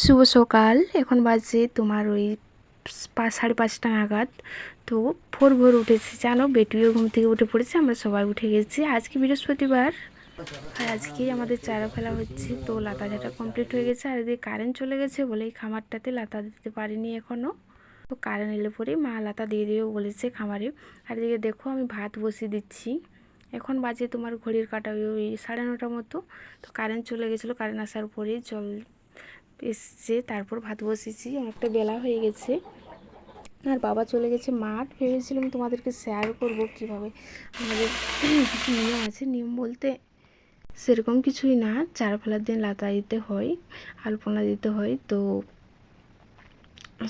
শুভ সকাল। এখন বাজে তোমার ওই 5:30 নাগাদ। তো ভোর ভোর উঠেছি জানো, বেটিও ঘুম থেকে উঠে পড়েছে, আমরা সবাই উঠে গেছি। আজকে বৃহস্পতিবার আর আজকেই আমাদের চারা ফেলা হচ্ছে। তো লাতা ঝাঁটা কমপ্লিট হয়ে গেছে, আর এদিকে কারেন্ট চলে গেছে বলে এই খামারটাতে লাতা দিতে পারিনি এখনও। তো কারেন্ট এলে পরেই মা লাতা দিয়ে দিও বলেছে খামারে। আর এদিকে দেখো আমি ভাত বসিয়ে দিচ্ছি। এখন বাজে তোমার ঘড়ির কাঁটা ওই 9:30 মতো। তো কারেন্ট চলে গেছিলো, কারেন্ট আসার পরেই জল এসছে, তারপর ভাত বসিয়েছি। অনেকটা বেলা হয়ে গেছে আর বাবা চলে গেছে মাঠ। ভেবেছিলাম তোমাদেরকে শেয়ার করব কিভাবে আমাদের নিয়ম আছে। নিয়ম বলতে সেরকম কিছুই না, চারা ফেলার দিন লাতা দিতে হয়, আলপনা দিতে হয়, তো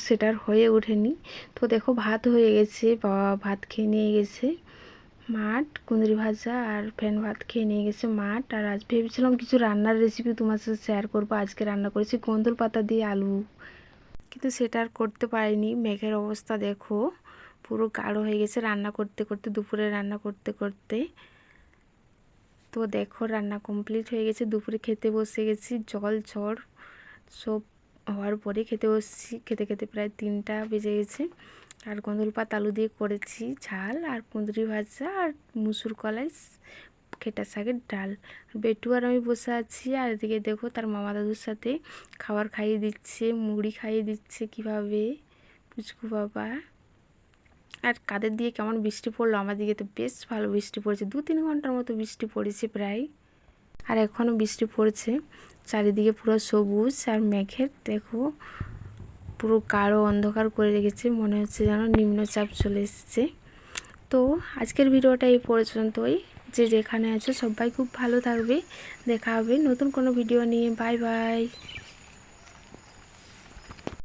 সেটার হয়ে ওঠেনি। তো দেখো ভাত হয়ে গেছে, বাবা ভাত খেয়ে নিয়ে গেছে মাঠ, কুঁদরি ভাজা আর ফ্যান ভাত খেয়ে নিয়ে গেছে মাঠ। আর আজ ভেবেছিলাম কিছু রান্নার রেসিপি তোমার সাথে শেয়ার করবো। আজকে রান্না করেছি গন্ধল পাতা দিয়ে আলু, কিন্তু সেটা আর করতে পারিনি। মেঘের অবস্থা দেখো, পুরো গাঢ় হয়ে গেছে রান্না করতে করতে, দুপুরে রান্না করতে করতে। তো দেখো রান্না কমপ্লিট হয়ে গেছে, দুপুরে খেতে বসে গেছি। জল ঝড় সব হওয়ার পরে খেতে বসছি, খেতে খেতে প্রায় 3টা বেজে গেছে। আর গন্ধল পাতা আলু দিয়ে করেছি ঝাল, আর কুঁদরি ভাজা, আর মুসুর কলাই খেটা শাকের ডাল। বেটু আর আমি বসে আছি, আর এদিকে দেখো তার মামা দাদুর সাথে খাবার খাইয়ে দিচ্ছে, মুড়ি খাইয়ে দিচ্ছে কীভাবে পুচকু বাবা। আর কাদের দিয়ে কেমন বৃষ্টি পড়লো, আমার দিকে তো বেশ ভালো বৃষ্টি পড়েছে, 2-3 ঘন্টার মতো বৃষ্টি পড়েছে প্রায়। আর এখনও বৃষ্টি পড়ছে, চারিদিকে পুরো সবুজ আর মেঘের দেখো পুরো গাঢ় অন্ধকার করে রেখেছে, মনে হচ্ছে যেন নিম্নচাপ চলে এসেছে। তো আজকের ভিডিওটা এই পর্যন্তই। যে যেখানে আছো সবাই খুব ভালো থাকবে, দেখা হবে নতুন কোনো ভিডিও নিয়ে। Bye bye.